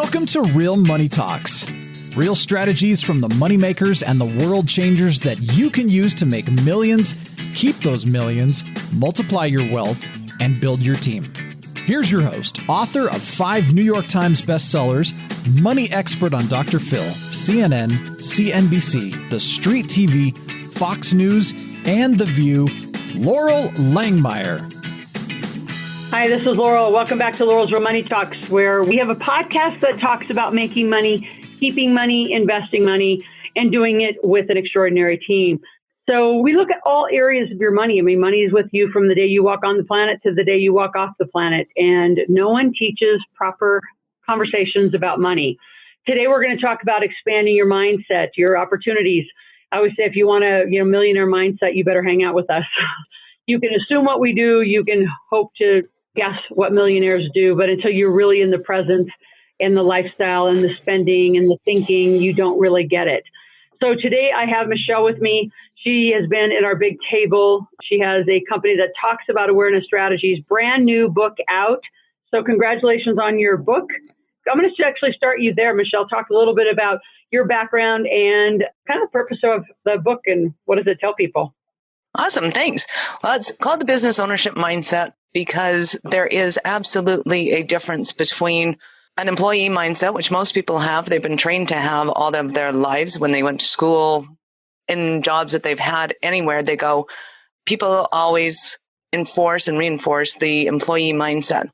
Welcome to Real Money Talks. Real strategies from the moneymakers and the world changers that you can use to make millions, keep those millions, multiply your wealth, and build your team. Here's your host, author of 5 New York Times bestsellers, money expert on Dr. Phil, CNN, CNBC, The Street TV, Fox News, and The View, Laurel Langmeyer. Hi, this is Laurel. Welcome back to Laurel's Real Money Talks, where we have a podcast that talks about making money, keeping money, investing money, and doing it with an extraordinary team. So we look at all areas of your money. I mean, money is with you from the day you walk on the planet to the day you walk off the planet. And no one teaches proper conversations about money. Today, we're going to talk about expanding your mindset, your opportunities. I always say, if you want a millionaire mindset, you better hang out with us. You can assume what we do. You can hope to guess what millionaires do, but until you're really in the present and the lifestyle and the spending and the thinking, you don't really get it. So today I have Michelle with me. She has been at our big table. She has a company that talks about awareness strategies, brand new book out. So congratulations on your book. I'm going to actually start you there, Michelle. Talk a little bit about your background and kind of the purpose of the book and what does it tell people? Awesome. Thanks. Well, it's called the Business Ownership Mindset because there is absolutely a difference between an employee mindset, which most people have. They've been trained to have all of their lives when they went to school, in jobs that they've had anywhere they go. People always enforce and reinforce the employee mindset.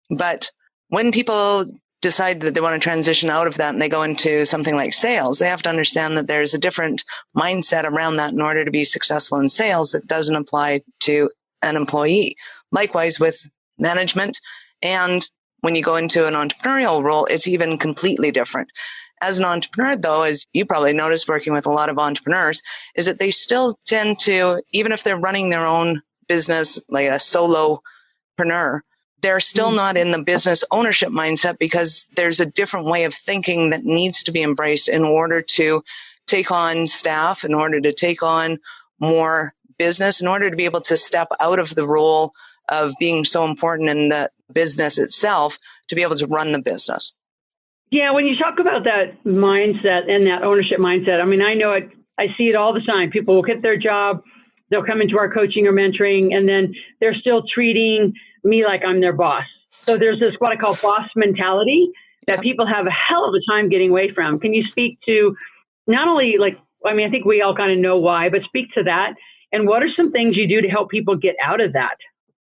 But when people decide that they want to transition out of that and they go into something like sales, they have to understand that there's a different mindset around that in order to be successful in sales that doesn't apply to an employee. Likewise with management. And when you go into an entrepreneurial role, it's even completely different. As an entrepreneur, though, as you probably noticed working with a lot of entrepreneurs, is that they still tend to, even if they're running their own business, like a solopreneur, they're still not in the business ownership mindset because there's a different way of thinking that needs to be embraced in order to take on staff, in order to take on more business, in order to be able to step out of the role of being so important in the business itself to be able to run the business. Yeah, when you talk about that mindset and that ownership mindset, I mean, I know it, I see it all the time. People will quit their job, they'll come into our coaching or mentoring, and then they're still treating me like I'm their boss. So there's this, what I call boss mentality that people have a hell of a time getting away from. Can you speak to not only I think we all kind of know why, but speak to that. And what are some things you do to help people get out of that?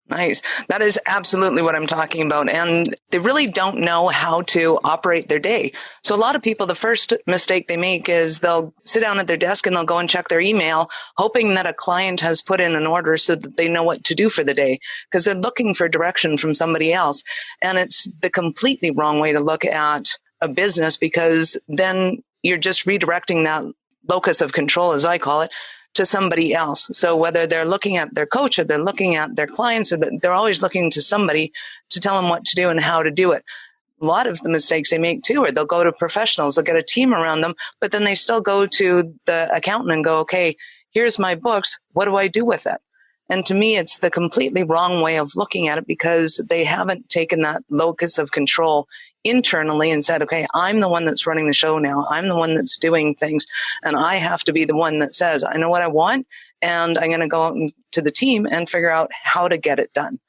Nice. That is absolutely what I'm talking about. And they really don't know how to operate their day. So a lot of people, the first mistake they make is they'll sit down at their desk and they'll go and check their email, hoping that a client has put in an order so that they know what to do for the day, because they're looking for direction from somebody else. And it's the completely wrong way to look at a business, because then you're just redirecting that locus of control, as I call it, to somebody else. So whether they're looking at their coach or they're looking at their clients, or they're always looking to somebody to tell them what to do and how to do it. A lot of the mistakes they make too, or they'll go to professionals, they'll get a team around them, but then they still go to the accountant and go, okay, here's my books. What do I do with it? And to me, it's the completely wrong way of looking at it, because they haven't taken that locus of control internally and said, okay, I'm the one that's running the show now. I'm the one that's doing things. And I have to be the one that says, I know what I want, and I'm going to go out to the team and figure out how to get it done.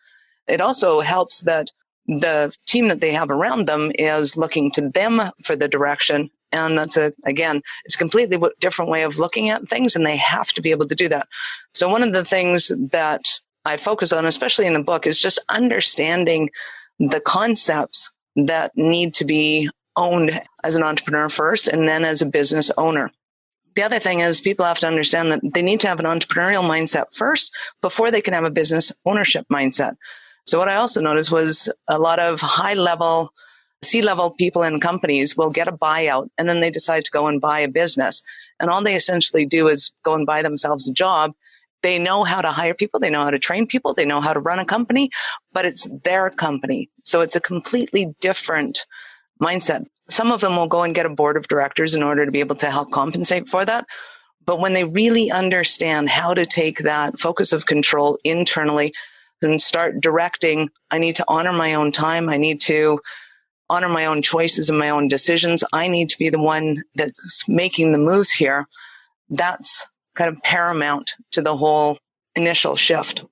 It also helps that the team that they have around them is looking to them for the direction. And that's it's a completely different way of looking at things, and they have to be able to do that. So one of the things that I focus on, especially in the book, is just understanding the concepts that need to be owned as an entrepreneur first, and then as a business owner. The other thing is people have to understand that they need to have an entrepreneurial mindset first before they can have a business ownership mindset. So what I also noticed was a lot of high-level, C-level people in companies will get a buyout, and then they decide to go and buy a business. And all they essentially do is go and buy themselves a job. They know how to hire people. They know how to train people. They know how to run a company, but it's their company. So it's a completely different mindset. Some of them will go and get a board of directors in order to be able to help compensate for that. But when they really understand how to take that focus of control internally and start directing, I need to honor my own time. I need to honor my own choices and my own decisions. I need to be the one that's making the moves here. That's kind of paramount to the whole initial shift.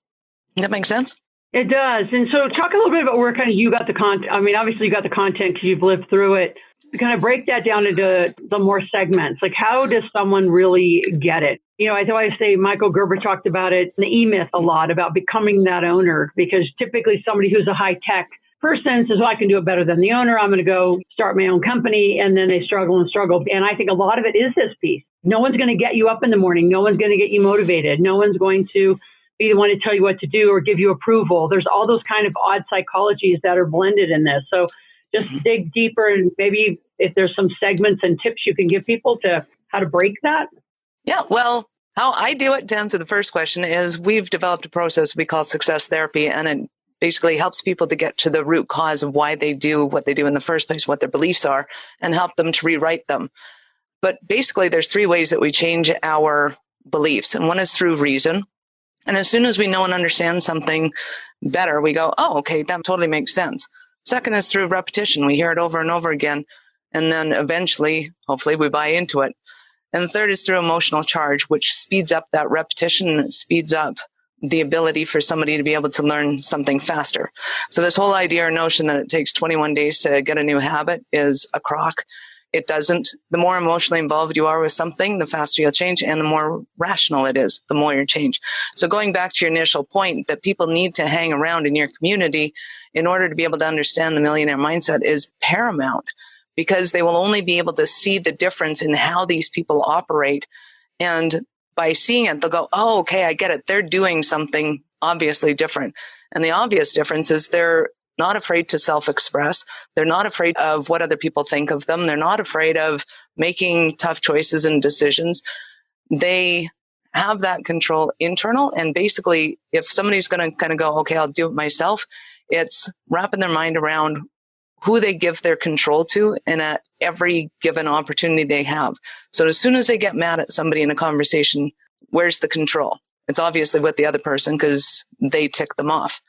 Does that make sense? It does. And so talk a little bit about where kind of you got the content. I mean, obviously you got the content because you've lived through it. Kind of break that down into the more segments. Like, how does someone really get it? You know, I always say Michael Gerber talked about it in the E-Myth a lot about becoming that owner, because typically somebody who's a high tech person says, well, I can do it better than the owner. I'm going to go start my own company. And then they struggle and struggle. And I think a lot of it is this piece. No one's going to get you up in the morning. No one's going to get you motivated. No one's going to be the one to tell you what to do or give you approval. There's all those kind of odd psychologies that are blended in this. So just dig deeper, and maybe if there's some segments and tips you can give people to how to break that. Yeah, well, how I do it, to answer the first question, is we've developed a process we call success therapy, and it basically helps people to get to the root cause of why they do what they do in the first place, what their beliefs are, and help them to rewrite them. But basically, there's three ways that we change our beliefs, and one is through reason. And as soon as we know and understand something better, we go, oh, okay, that totally makes sense. Second is through repetition. We hear it over and over again, and then eventually, hopefully, we buy into it. And the third is through emotional charge, which speeds up that repetition, and it speeds up the ability for somebody to be able to learn something faster. So this whole idea or notion that it takes 21 days to get a new habit is a crock. It doesn't. The more emotionally involved you are with something, the faster you'll change, and the more rational it is, the more you change. So going back to your initial point that people need to hang around in your community in order to be able to understand the millionaire mindset is paramount, because they will only be able to see the difference in how these people operate. And by seeing it, they'll go, oh, okay, I get it. They're doing something obviously different. And the obvious difference is they're not afraid to self-express. They're not afraid of what other people think of them. They're not afraid of making tough choices and decisions. They have that control internal. And basically, if somebody's going to kind of go, okay, I'll do it myself, it's wrapping their mind around who they give their control to in every given opportunity they have. So as soon as they get mad at somebody in a conversation, where's the control? It's obviously with the other person because they tick them off.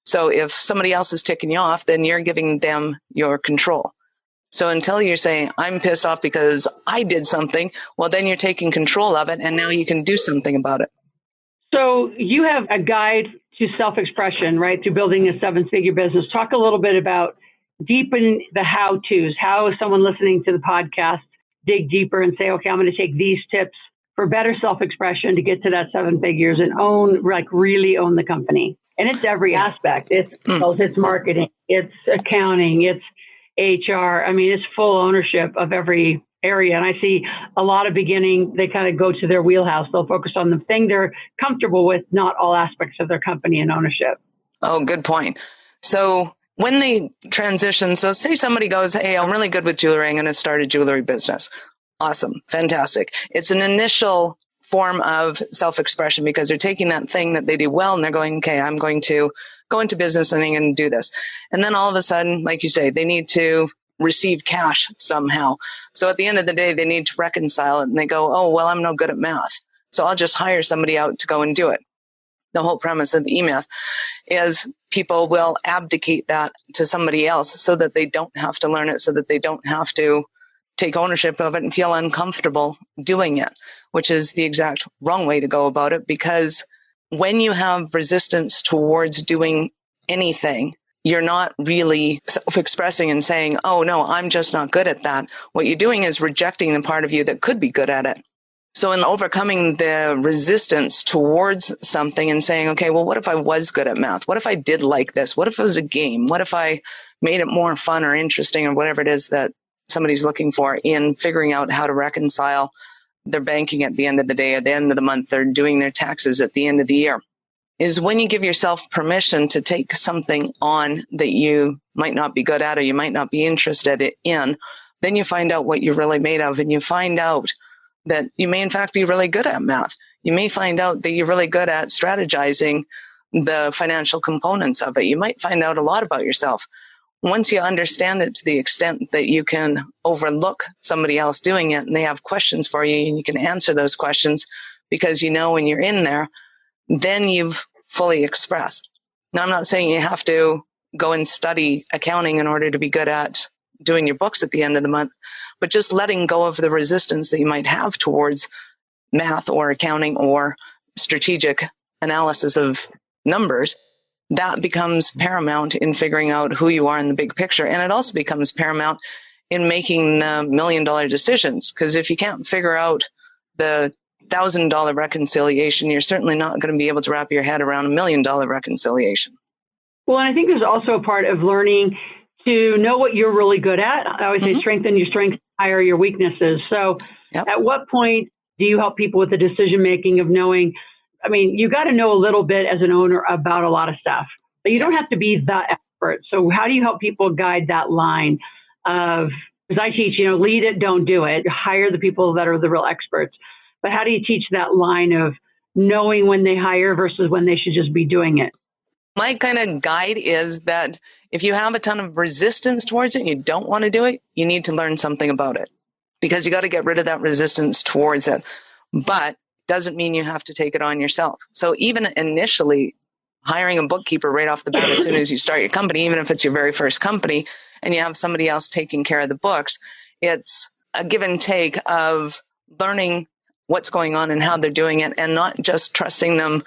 So if somebody else is ticking you off, then you're giving them your control. So until you're saying, I'm pissed off because I did something, well, then you're taking control of it, and now you can do something about it. So you have a guide to self-expression, right, to building a seven-figure business. Talk a little bit about deepen the how-tos. How is someone listening to the podcast dig deeper and say, okay, I'm going to take these tips for better self-expression to get to that seven figures and really own the company? And it's every aspect. It's sales, it's marketing, it's accounting, it's HR. I mean, it's full ownership of every area. And I see a lot of beginning, they kind of go to their wheelhouse. They'll focus on the thing they're comfortable with, not all aspects of their company and ownership. Oh, good point. So when they transition, so say somebody goes, hey, I'm really good with jewelry. I'm going to start a jewelry business. Awesome. Fantastic. It's an initial form of self-expression because they're taking that thing that they do well and they're going, okay, I'm going to go into business and I'm going to do this. And then all of a sudden, like you say, they need to receive cash somehow. So at the end of the day, they need to reconcile it and they go, oh, well, I'm no good at math. So I'll just hire somebody out to go and do it. The whole premise of the E-Myth is people will abdicate that to somebody else so that they don't have to learn it, so that they don't have to take ownership of it and feel uncomfortable doing it, which is the exact wrong way to go about it. Because when you have resistance towards doing anything, you're not really self-expressing and saying, oh, no, I'm just not good at that. What you're doing is rejecting the part of you that could be good at it. So in overcoming the resistance towards something and saying, okay, well, what if I was good at math? What if I did like this? What if it was a game? What if I made it more fun or interesting or whatever it is that somebody's looking for in figuring out how to reconcile their banking at the end of the day, at the end of the month, or doing their taxes at the end of the year, is when you give yourself permission to take something on that you might not be good at or you might not be interested in, then you find out what you're really made of, and you find out that you may in fact be really good at math. You may find out that you're really good at strategizing the financial components of it. You might find out a lot about yourself. Once you understand it to the extent that you can overlook somebody else doing it and they have questions for you and you can answer those questions because you know when you're in there, then you've fully expressed. Now, I'm not saying you have to go and study accounting in order to be good at doing your books at the end of the month, but just letting go of the resistance that you might have towards math or accounting or strategic analysis of numbers. That becomes paramount in figuring out who you are in the big picture. And it also becomes paramount in making the $1 million decisions. Because if you can't figure out the $1,000 reconciliation, you're certainly not going to be able to wrap your head around $1 million reconciliation. Well, and I think there's also a part of learning to know what you're really good at. I always say strengthen your strengths, hire your weaknesses. So at what point do you help people with the decision making of knowing, I mean, you got to know a little bit as an owner about a lot of stuff, but you don't have to be the expert. So how do you help people guide that line of, because I teach, lead it, don't do it, hire the people that are the real experts. But how do you teach that line of knowing when they hire versus when they should just be doing it? My kind of guide is that if you have a ton of resistance towards it and you don't want to do it, you need to learn something about it because you got to get rid of that resistance towards it. But doesn't mean you have to take it on yourself. So even initially hiring a bookkeeper right off the bat, as soon as you start your company, even if it's your very first company and you have somebody else taking care of the books, it's a give and take of learning what's going on and how they're doing it and not just trusting them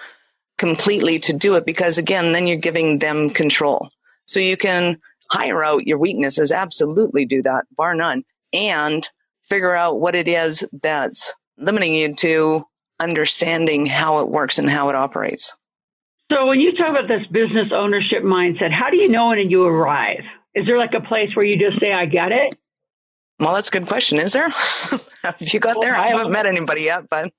completely to do it, because again, then you're giving them control. So you can hire out your weaknesses, absolutely do that, bar none, and figure out what it is that's limiting you to understanding how it works and how it operates. So when you talk about this business ownership mindset, how do you know when you arrive? Is there like a place where you just say, I get it? Well, that's a good question. Is there? Have you got there? I haven't met anybody yet, but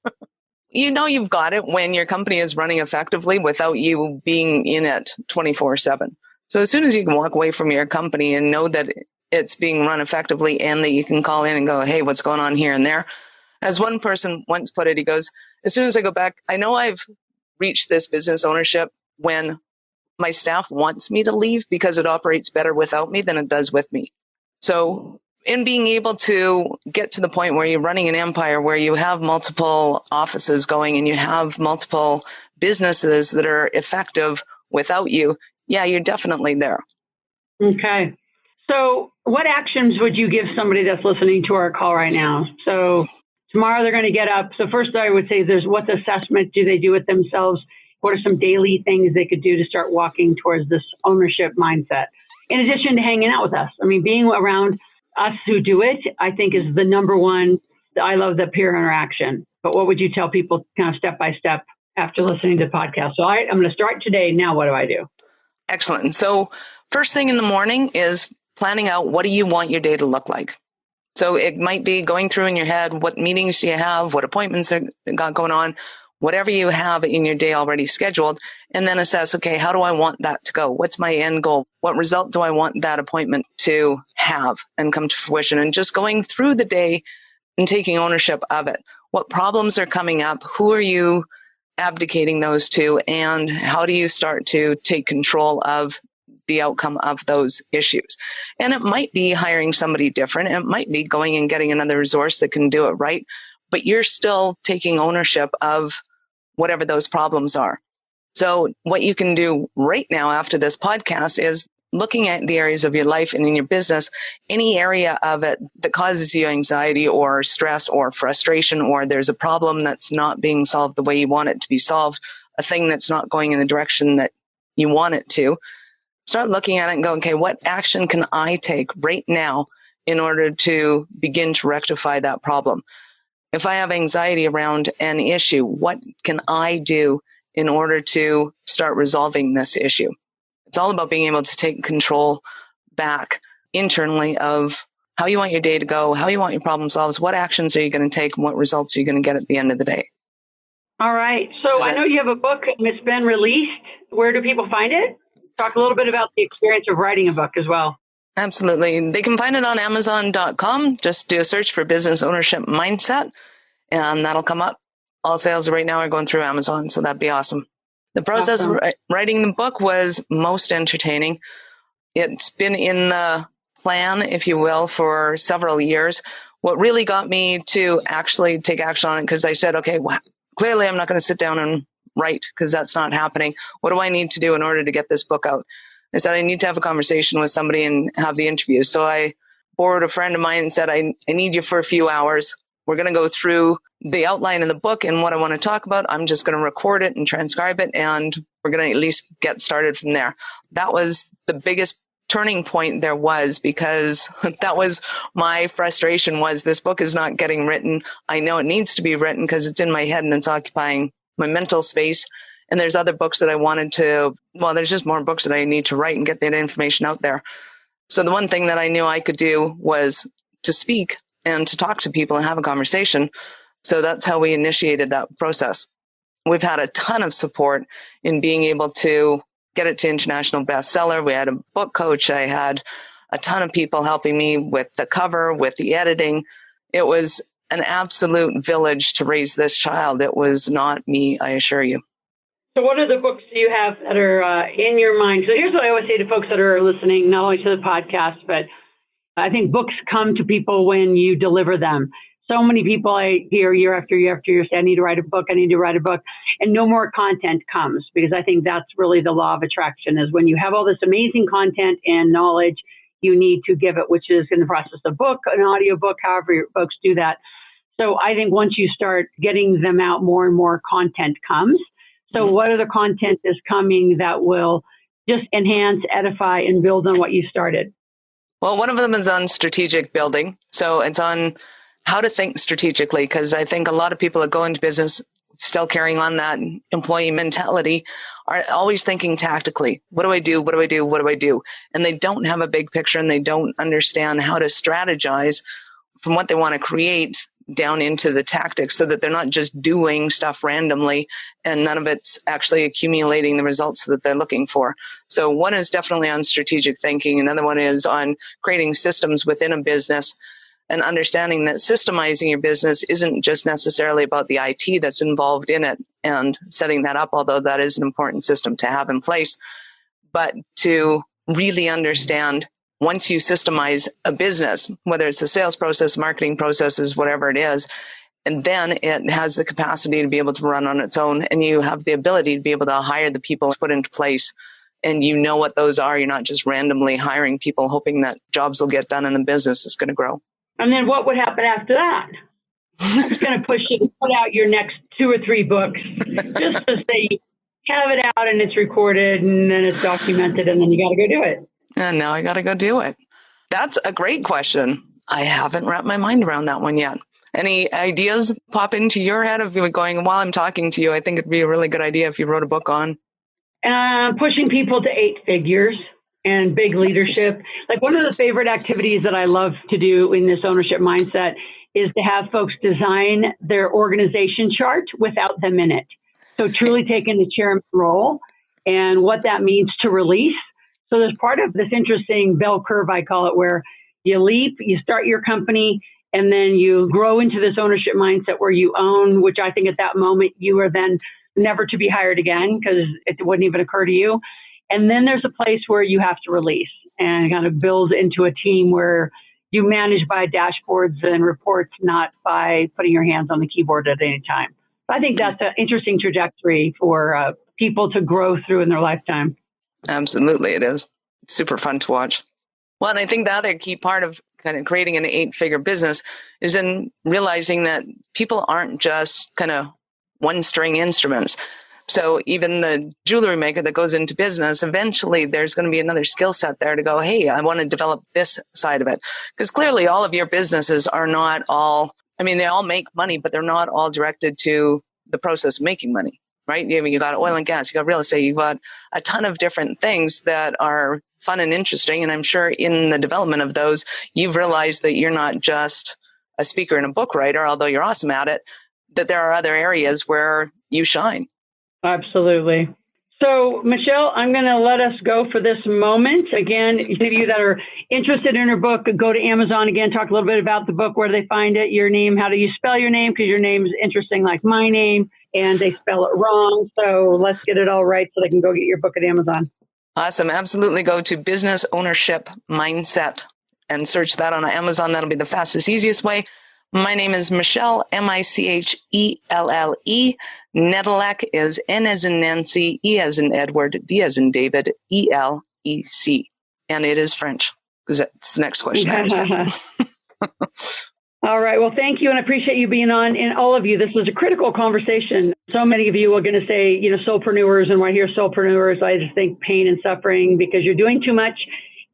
you've got it when your company is running effectively without you being in it 24/7. So as soon as you can walk away from your company and know that it's being run effectively and that you can call in and go, hey, what's going on here and there? As one person once put it, he goes, as soon as I go back, I know I've reached this business ownership when my staff wants me to leave because it operates better without me than it does with me. So in being able to get to the point where you're running an empire, where you have multiple offices going and you have multiple businesses that are effective without you, yeah, you're definitely there. Okay. So what actions would you give somebody that's listening to our call right now? So tomorrow they're going to get up. So first I would say what assessment do they do with themselves? What are some daily things they could do to start walking towards this ownership mindset? In addition to hanging out with us. I mean, being around us who do it, I think is the number one. I love the peer interaction. But what would you tell people kind of step by step after listening to the podcast? So I'm going to start today. Now, what do I do? Excellent. So first thing in the morning is planning out what do you want your day to look like. So it might be going through in your head, what meetings do you have, what appointments are got going on, whatever you have in your day already scheduled, and then assess, okay, how do I want that to go? What's my end goal? What result do I want that appointment to have and come to fruition? And just going through the day and taking ownership of it. What problems are coming up? Who are you abdicating those to? And how do you start to take control of the outcome of those issues? And it might be hiring somebody different. It might be going and getting another resource that can do it right. But you're still taking ownership of whatever those problems are. So what you can do right now after this podcast is looking at the areas of your life and in your business, any area of it that causes you anxiety or stress or frustration, or there's a problem that's not being solved the way you want it to be solved, a thing that's not going in the direction that you want it to. Start looking at it and go, okay, what action can I take right now in order to begin to rectify that problem? If I have anxiety around an issue, what can I do in order to start resolving this issue? It's all about being able to take control back internally of how you want your day to go, how you want your problem solved, what actions are you going to take, and what results are you going to get at the end of the day. All right. So I know you have a book and it's been released. Where do people find it? Talk a little bit about the experience of writing a book as well. Absolutely. They can find it on Amazon.com. Just do a search for Business Ownership Mindset, and that'll come up. All sales right now are going through Amazon, so that'd be awesome. The process of writing the book was most entertaining. It's been in the plan, if you will, for several years. What really got me to actually take action on it, because I said, okay, well, clearly I'm not going to sit down and write because that's not happening. What do I need to do in order to get this book out? I said, I need to have a conversation with somebody and have the interview. So I borrowed a friend of mine and said, I need you for a few hours. We're going to go through the outline of the book and what I want to talk about. I'm just going to record it and transcribe it, and we're going to at least get started from there. That was the biggest turning point there was, because that was my frustration, was this book is not getting written. I know it needs to be written because it's in my head and it's occupying my mental space. And there's other books that I wanted to, there's just more books that I need to write and get that information out there. So the one thing that I knew I could do was to speak and to talk to people and have a conversation. So that's how we initiated that process. We've had a ton of support in being able to get it to international bestseller. We had a book coach. I had a ton of people helping me with the cover, with the editing. It was an absolute village to raise this child. It was not me, I assure you. So what other books do you have that are in your mind? So here's what I always say to folks that are listening, not only to the podcast, but I think books come to people when you deliver them. So many people I hear year after year after year say, I need to write a book, and no more content comes, because I think that's really the law of attraction, is when you have all this amazing content and knowledge, you need to give it, which is in the process of book, an audio book, however folks do that. So I think once you start getting them out, more and more content comes. So what other content is coming that will just enhance, edify, and build on what you started? Well, one of them is on strategic building. So it's on how to think strategically, because I think a lot of people that go into business still carrying on that employee mentality are always thinking tactically. What do I do? What do I do? What do I do? And they don't have a big picture, and they don't understand how to strategize from what they want to create down into the tactics, so that they're not just doing stuff randomly and none of it's actually accumulating the results that they're looking for. So one is definitely on strategic thinking. Another one is on creating systems within a business and understanding that systemizing your business isn't just necessarily about the IT that's involved in it and setting that up, although that is an important system to have in place, but to really understand, once you systemize a business, whether it's a sales process, marketing processes, whatever it is, and then it has the capacity to be able to run on its own, and you have the ability to be able to hire the people put into place, and you know what those are. You're not just randomly hiring people hoping that jobs will get done and the business is going to grow. And then what would happen after that? It's going to push you to put out your next 2 or 3 books, just to say you have it out and it's recorded and then it's documented, and then you got to go do it. And now I got to go do it. That's a great question. I haven't wrapped my mind around that one yet. Any ideas pop into your head of you going, while I'm talking to you, I think it'd be a really good idea if you wrote a book on? Pushing people to 8 figures and big leadership. Like, one of the favorite activities that I love to do in this ownership mindset is to have folks design their organization chart without them in it. So truly taking the chairman role and what that means to release. So there's part of this interesting bell curve, I call it, where you leap, you start your company, and then you grow into this ownership mindset where you own, which I think at that moment you are then never to be hired again, because it wouldn't even occur to you. And then there's a place where you have to release and kind of build into a team where you manage by dashboards and reports, not by putting your hands on the keyboard at any time. I think that's an interesting trajectory for people to grow through in their lifetime. Absolutely, it is. It's super fun to watch. Well, and I think the other key part of kind of creating an 8-figure business is in realizing that people aren't just kind of one-string instruments. So even the jewelry maker that goes into business, eventually there's going to be another skill set there to go, hey, I want to develop this side of it. Because clearly all of your businesses are not all, I mean, they all make money, but they're not all directed to the process of making money, right? You got oil and gas, you got real estate, you got a ton of different things that are fun and interesting. And I'm sure in the development of those, you've realized that you're not just a speaker and a book writer, although you're awesome at it, that there are other areas where you shine. Absolutely. So, Michelle, I'm going to let us go for this moment. Again, any of you that are interested in her book, go to Amazon. Again, talk a little bit about the book, where do they find it, your name, how do you spell your name, because your name is interesting like my name, and they spell it wrong. So let's get it all right so they can go get your book at Amazon. Awesome. Absolutely. Go to Business Ownership Mindset and search that on Amazon. That'll be the fastest, easiest way. My name is Michelle, Michelle. Nedelec is N as in Nancy, E as in Edward, D as in David, ELEC. And it is French. Because that's the next question. All right. Well, thank you. And I appreciate you being on. And all of you, this was a critical conversation. So many of you are going to say, soulpreneurs. And when I hear soulpreneurs, I just think pain and suffering because you're doing too much.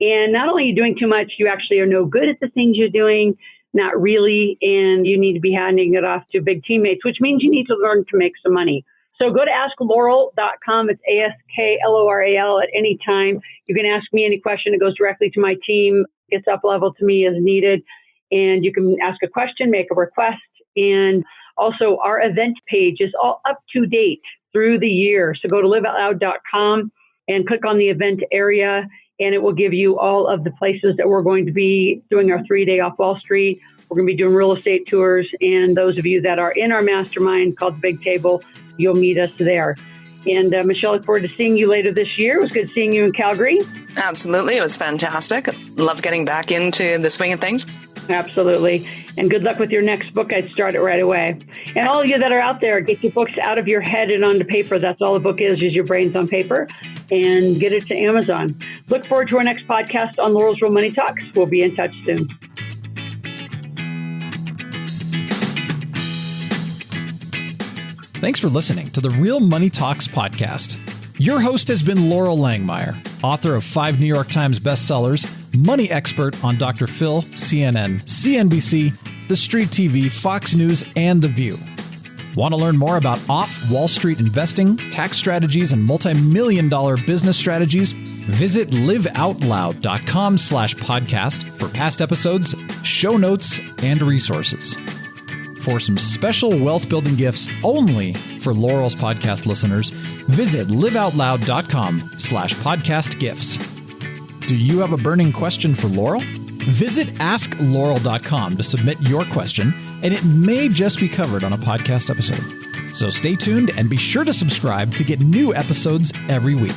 And not only are you doing too much, you actually are no good at the things you're doing, not really. And you need to be handing it off to big teammates, which means you need to learn to make some money. So go to asklaurel.com. It's ASKLORAL at any time. You can ask me any question. It goes directly to my team. Gets up level to me as needed. And you can ask a question, make a request. And also our event page is all up to date through the year. So go to liveoutloud.com and click on the event area, and it will give you all of the places that we're going to be doing our 3-day off Wall Street. We're going to be doing real estate tours. And those of you that are in our mastermind called the Big Table, you'll meet us there. And Michelle, look forward to seeing you later this year. It was good seeing you in Calgary. Absolutely. It was fantastic. Love getting back into the swing of things. Absolutely. And good luck with your next book. I'd start it right away. And all of you that are out there, get your books out of your head and onto paper. That's all the book is your brains on paper. And get it to Amazon. Look forward to our next podcast on Laurel's Real Money Talks. We'll be in touch soon. Thanks for listening to the Real Money Talks podcast. Your host has been Laurel Langmeyer, author of 5 New York Times bestsellers, money expert on Dr. Phil, CNN, CNBC, The Street TV, Fox News, and The View. Want to learn more about off-Wall Street investing, tax strategies, and multi-million-dollar business strategies? Visit liveoutloud.com/podcast for past episodes, show notes, and resources. For some special wealth-building gifts only for Laurel's podcast listeners, visit liveoutloud.com/podcast gifts. Do you have a burning question for Laurel? Visit asklaurel.com to submit your question, and it may just be covered on a podcast episode. So stay tuned and be sure to subscribe to get new episodes every week.